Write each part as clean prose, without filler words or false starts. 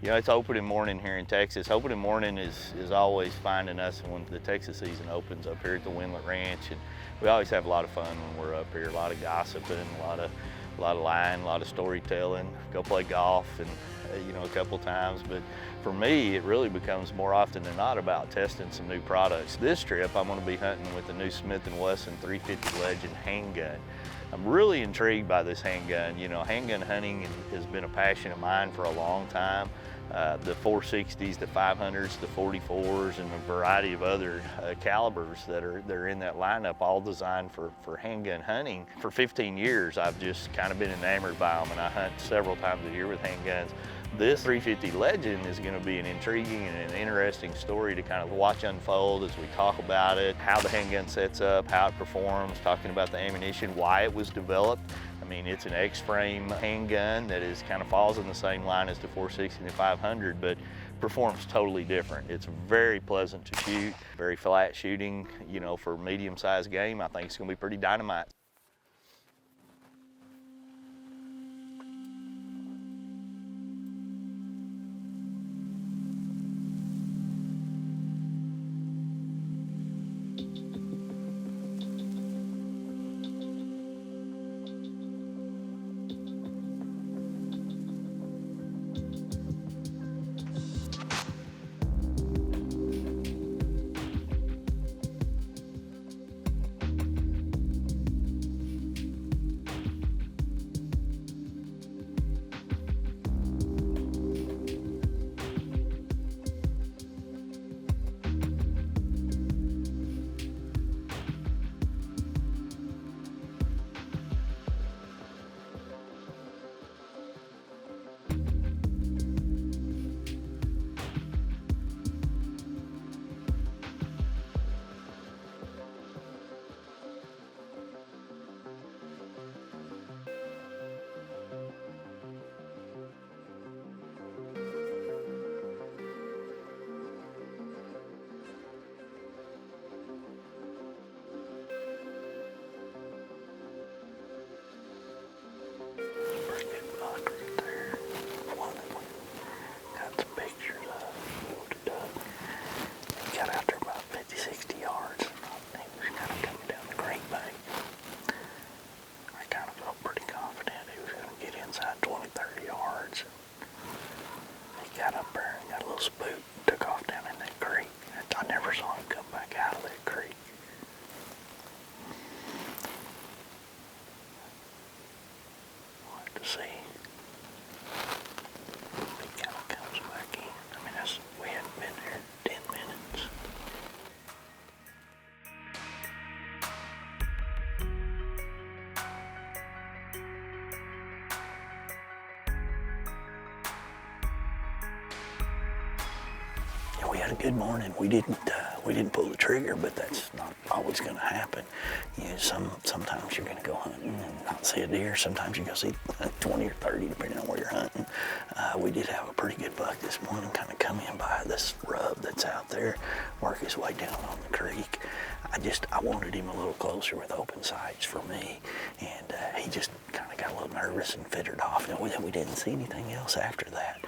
You know, it's opening morning here in Texas. Opening morning is always finding us when the Texas season opens up here at the Windlet Ranch, and we always have a lot of fun when we're up here. A lot of gossiping, a lot of lying, a lot of storytelling. Go play golf, and you know, a couple times. But for me, it really becomes more often than not about testing some new products. This trip, I'm going to be hunting with the new Smith Wesson 350 Legend handgun. I'm really intrigued by this handgun. You know, handgun hunting has been a passion of mine for a long time. The 460s, the 500s, the 44s, and a variety of other calibers that are in that lineup, all designed for handgun hunting. For 15 years, I've just kind of been enamored by them, and I hunt several times a year with handguns. This 350 Legend is going to be an intriguing and an interesting story to kind of watch unfold as we talk about it, how the handgun sets up, how it performs, talking about the ammunition, why it was developed. I mean, it's an X-frame handgun that kind of falls in the same line as the 460 and the 500, but performs totally different. It's very pleasant to shoot, very flat shooting. You know, for medium-sized game, I think it's going to be pretty dynamite. We had a good morning. We didn't pull the trigger, but that's not always going to happen. You know, sometimes you're going to go hunting and not see a deer. Sometimes you're going to see 20 or 30, depending on where you're hunting. We did have a pretty good buck this morning, kind of come in by this rub that's out there, work his way down on the creek. I wanted him a little closer with open sights for me, and he just kind of got a little nervous and fittered off. And we didn't see anything else after that.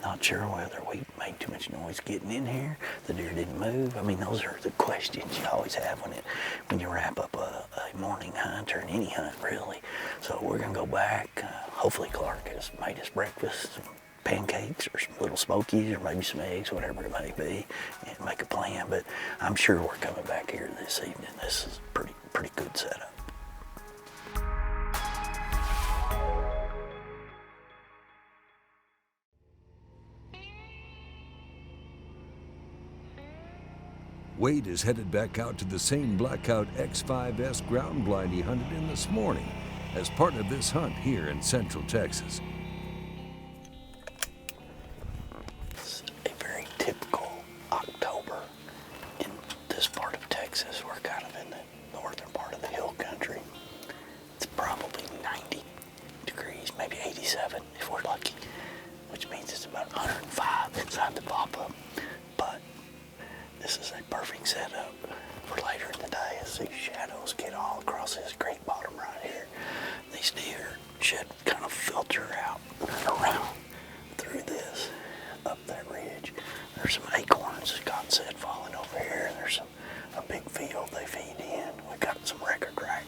Not sure whether we made too much noise getting in here. The deer didn't move. I mean, those are the questions you always have when you wrap up a morning hunt, or any hunt really. So we're gonna go back. Hopefully Clark has made us breakfast, some pancakes or some little smokies, or maybe some eggs, whatever it may be, and make a plan. But I'm sure we're coming back here this evening. This is pretty good setup. Wade is headed back out to the same Blackout X5S ground blind he hunted in this morning as part of this hunt here in Central Texas. It's a very typical October in this part of Texas. We're kind of in the northern part of the hill country. It's probably 90 degrees, maybe 87 if we're lucky, which means it's about 105 inside the pop-up. But this is a perfect setup for later in the day as these shadows get all across this creek bottom right here. These deer should kind of filter out and around through this. There's some acorns that God said falling over here, and there's a big field they feed in. We got some record crack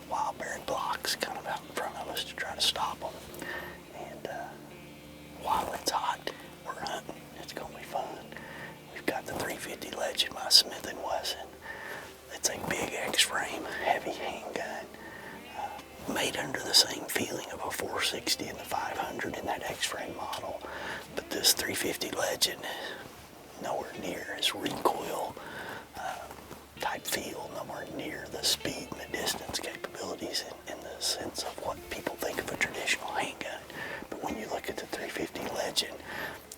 wild berry blocks kind of out in front of us to try to stop them. And while it's hot, we're hunting. It's gonna be fun. We've got the 350 Legend by Smith Wesson. It's a big X-frame, heavy handgun, made under the same feeling of a 460 and the 500 in that X-frame model. But this 350 Legend, nowhere near its recoil type feel, nowhere near the speed and the distance capabilities in the sense of what people think of a traditional handgun. But when you look at the 350 Legend,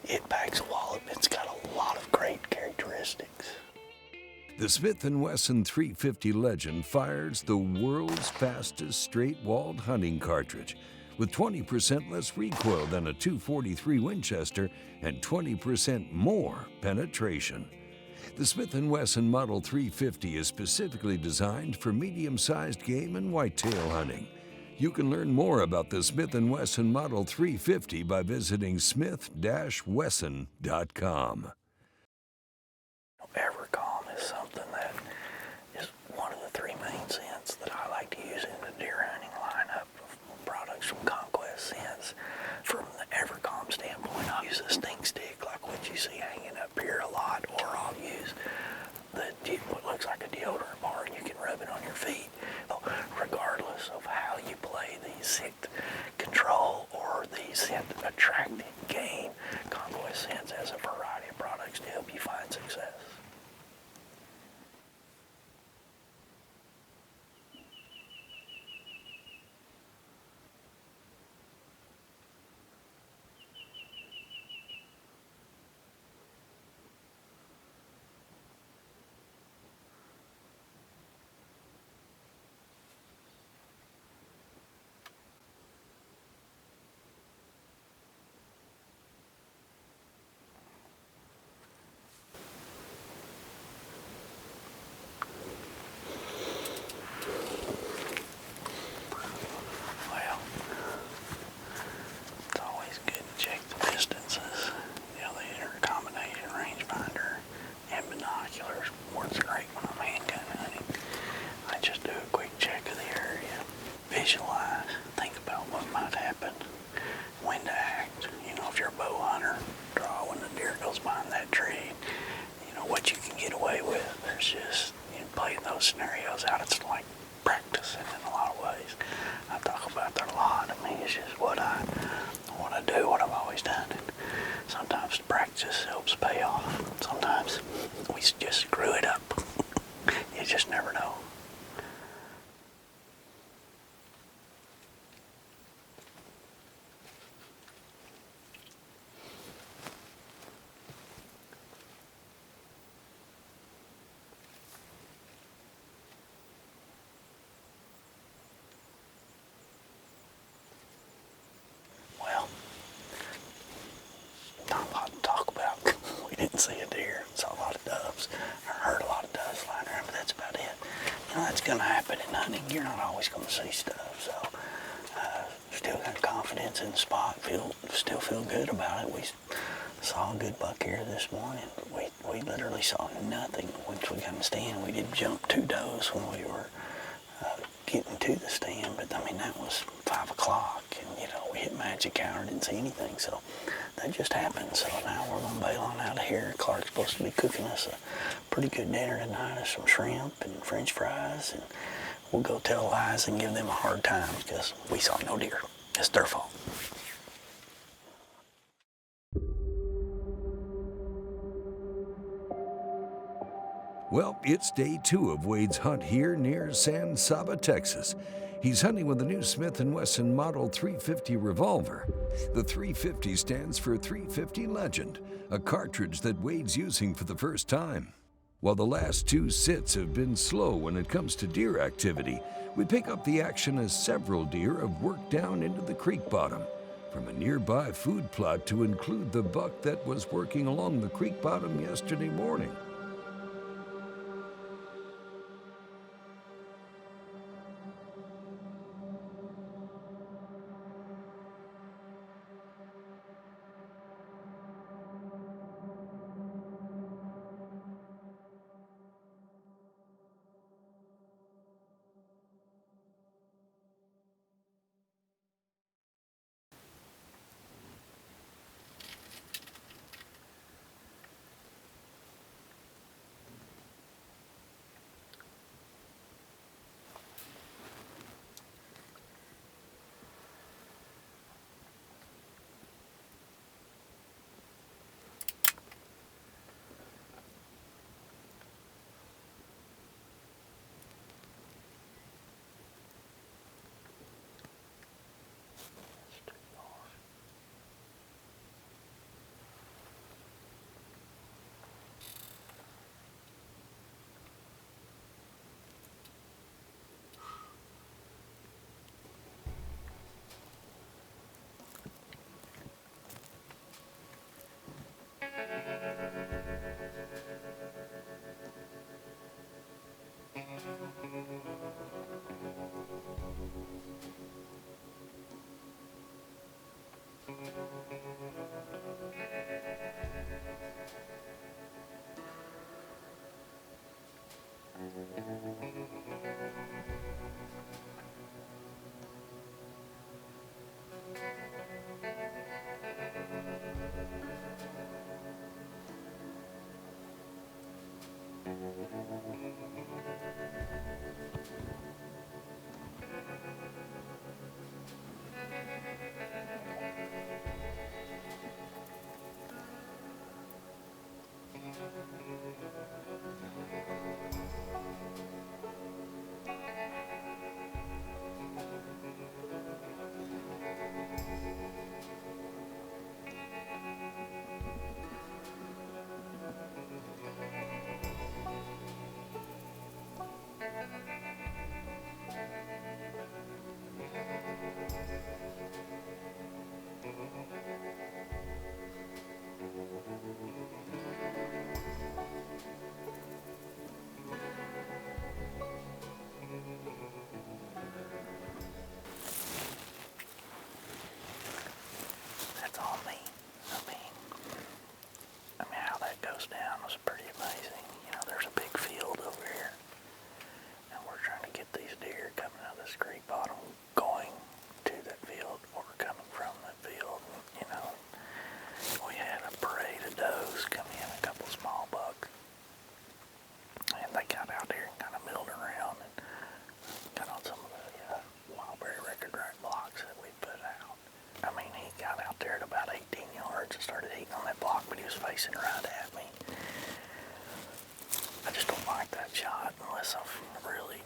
it packs a wallop. It's got a lot of great characteristics. The Smith & Wesson 350 Legend fires the world's fastest straight-walled hunting cartridge with 20% less recoil than a .243 Winchester and 20% more penetration. The Smith & Wesson Model 350 is specifically designed for medium-sized game and whitetail hunting. You can learn more about the Smith & Wesson Model 350 by visiting smith-wesson.com. Evercalm is something that is one of the three main scents that I like to use in the deer hunting lineup of products from Conquest Scents. From the Evercalm standpoint, I'll use a stink stick like what you see hanging up here a lot, or I'll use what looks like a deodorant bar and you can rub it on your feet. So regardless of how you play the scent control or the scent attracting game, Conquest Scents has a variety of products to help you find success. Visualize, think about what might happen, when to act. You know, if you're a bow hunter, draw when the deer goes behind that tree. You know, what you can get away with. There's just, you know, playing those scenarios out. It's like practicing in a lot of ways. I talk about that a lot. I mean, it's just what I do, what I've always done. And sometimes practice helps pay off. Sometimes we just screw it up. You just never know. See a deer, saw a lot of doves, or heard a lot of doves flying around, but that's about it. You know, that's going to happen in hunting. You're not always going to see stuff, so still got confidence in the spot, still feel good about it. We saw a good buck here this morning, but we literally saw nothing once we got in the stand. We did jump 2 does when we were getting to the stand, but I mean, that was 5 o'clock, and you know, we hit magic hour, didn't see anything, so that just happened. So now we're gonna bail on out of here. Clark's supposed to be cooking us a pretty good dinner tonight, some shrimp and French fries, and we'll go tell lies and give them a hard time because we saw no deer. It's their fault. Well, it's day 2 of Wade's hunt here near San Saba, Texas. He's hunting with the new Smith & Wesson Model 350 revolver. The 350 stands for 350 Legend, a cartridge that Wade's using for the first time. While the last 2 sits have been slow when it comes to deer activity, we pick up the action as several deer have worked down into the creek bottom, from a nearby food plot to include the buck that was working along the creek bottom yesterday morning. yards. I started hitting on that block, but he was facing right at me. I just don't like that shot unless I've really,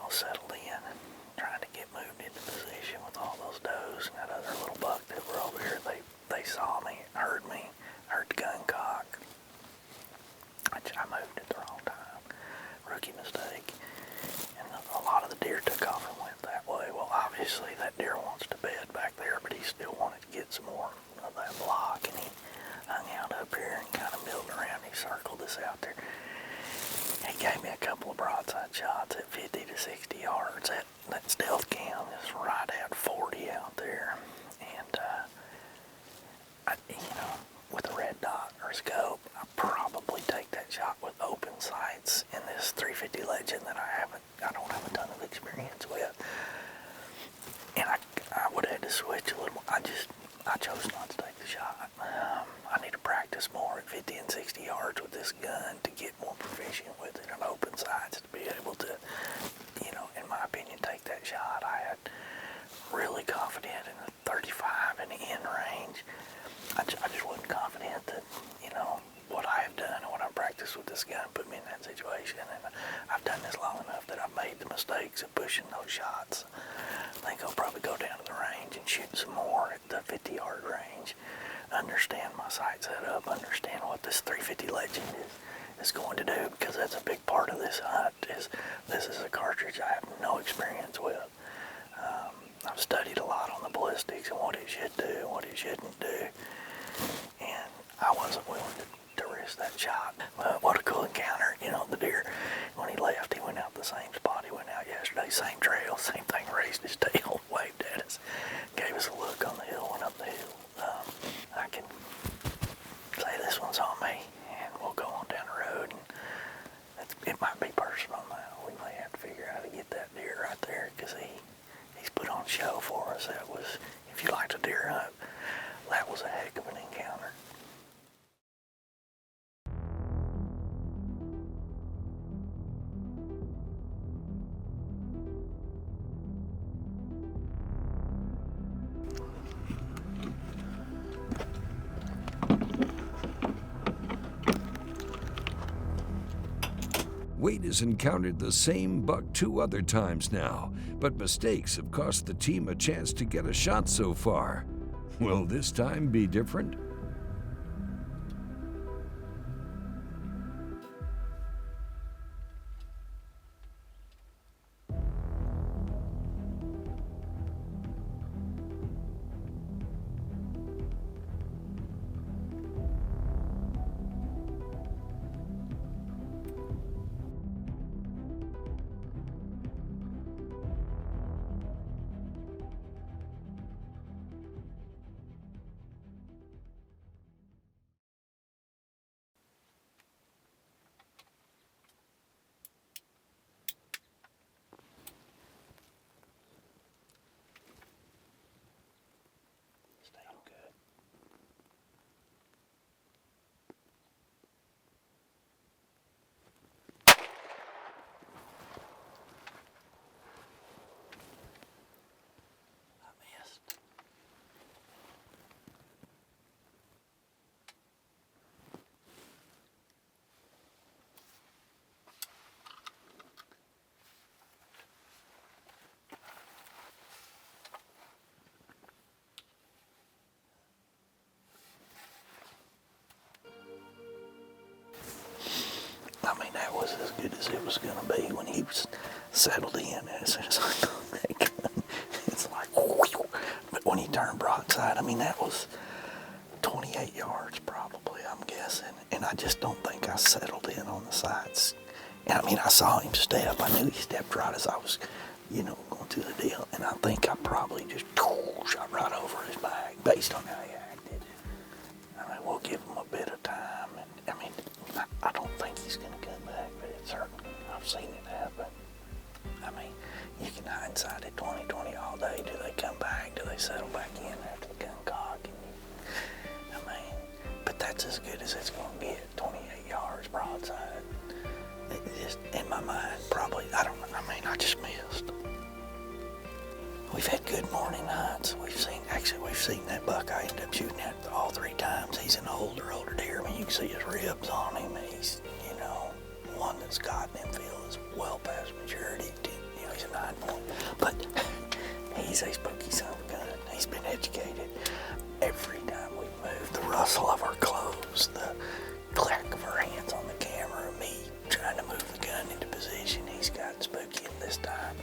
settled in and trying to get moved into position with all those does and that other little buck that were over here. They saw me, heard the gun cock. I moved at the wrong time. Rookie mistake. And a lot of the deer took off and went that way. Well, obviously that deer wants to bed back there, but he still wanted to get some more of that block, and he hung out up here and kind of milled around. He circled us out there. He gave me a couple of broadside shots at 50 to 60 yards. That stealth cam is right at 40 out there. And, with a red dot or scope, I'd probably take that shot with open sights in this 350 Legend that I don't have a ton of experience with. And I would have had to switch a little more. I chose not to take the shot. I need to practice more at 50 and 60 yards with this gun to get more proficient with it on open sights to be able to, in my opinion, take that shot. I had really confident in the 35 and the end range. I just wasn't confident that, what I have done and what I've practiced with this gun put me in that situation. And I've done this long enough that I've made the mistakes of pushing those shots. I think I'll probably go down to the range and shoot some more at the 50-yard range. Understand my sight setup, understand what this 350 Legend is going to do, because that's a big part of this hunt. This is a cartridge I have no experience with. I've studied a lot on the ballistics and what it should do and what it shouldn't do, and I wasn't willing to risk that shot. What a cool encounter. The deer, when he left, he went out the same spot he went out yesterday, same trail, same thing, raised his tail, waved at us, gave us a look on the hill, went up the hill. I can say this one's on me, and we'll go on down the road, and it might be personal now. We may have to figure out how to get that deer right there, because he's put on show for us. That was, if you like to deer hunt, that was a heck of an encounter. Wade has encountered the same buck 2 other times now, but mistakes have cost the team a chance to get a shot so far. Will this time be different? I mean, that was as good as it was going to be when he was settled in. As soon as I got that gun, it's like, whew. But when he turned broadside, I mean, that was 28 yards probably, I'm guessing. And I just don't think I settled in on the sights. And I mean, I saw him step. I knew he stepped right as I was, going through the deal. And I think I probably just shot right over his back based on how he acted. I mean, we'll give him a bit of time. And I mean, I don't think he's going to come back, but it's certainly, I've seen it happen. I mean, you can hindsight it 20/20 all day. Do they come back? Do they settle back in after the gun cock? I mean, but that's as good as it's going to get, 28 yards broadside. It just, in my mind, probably, I don't know, I mean, I just missed. We've had good morning hunts. We've seen that buck I ended up shooting at all 3 times. see his ribs on him. He's, you know, one that's gotten him feel is well past maturity. You know, he's a 9-point, but he's a spooky son of a gun. He's been educated. Every time we move, the rustle of our clothes, the clack of our hands on the camera, me trying to move the gun into position, he's got spooky. And this time,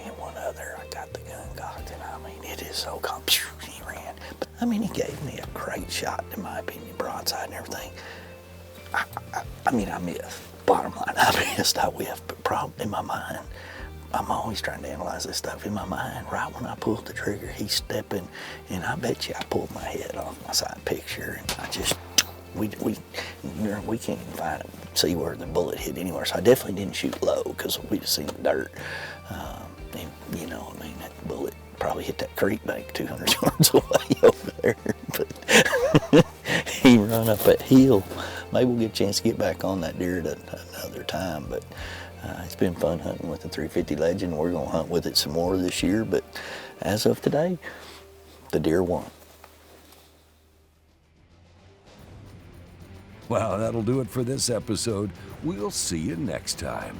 and one other, I got the gun cocked, and I mean, it is so calm. He ran. But I mean, he gave me a great shot, in my opinion, broadside and everything. I mean, I missed. Bottom line, I missed. I whiffed, but probably in my mind, I'm always trying to analyze this stuff. In my mind, right when I pulled the trigger, he's stepping, and I bet you I pulled my head off my side picture, and I just, we can't even see where the bullet hit anywhere. So I definitely didn't shoot low because we just seen the dirt. And, you know, I mean, that bullet probably hit that creek bank 200 yards away over there. But he run up that hill. Maybe we'll get a chance to get back on that deer at another time. But it's been fun hunting with the 350 Legend. We're going to hunt with it some more this year. But as of today, the deer won. Well, that'll do it for this episode. We'll see you next time.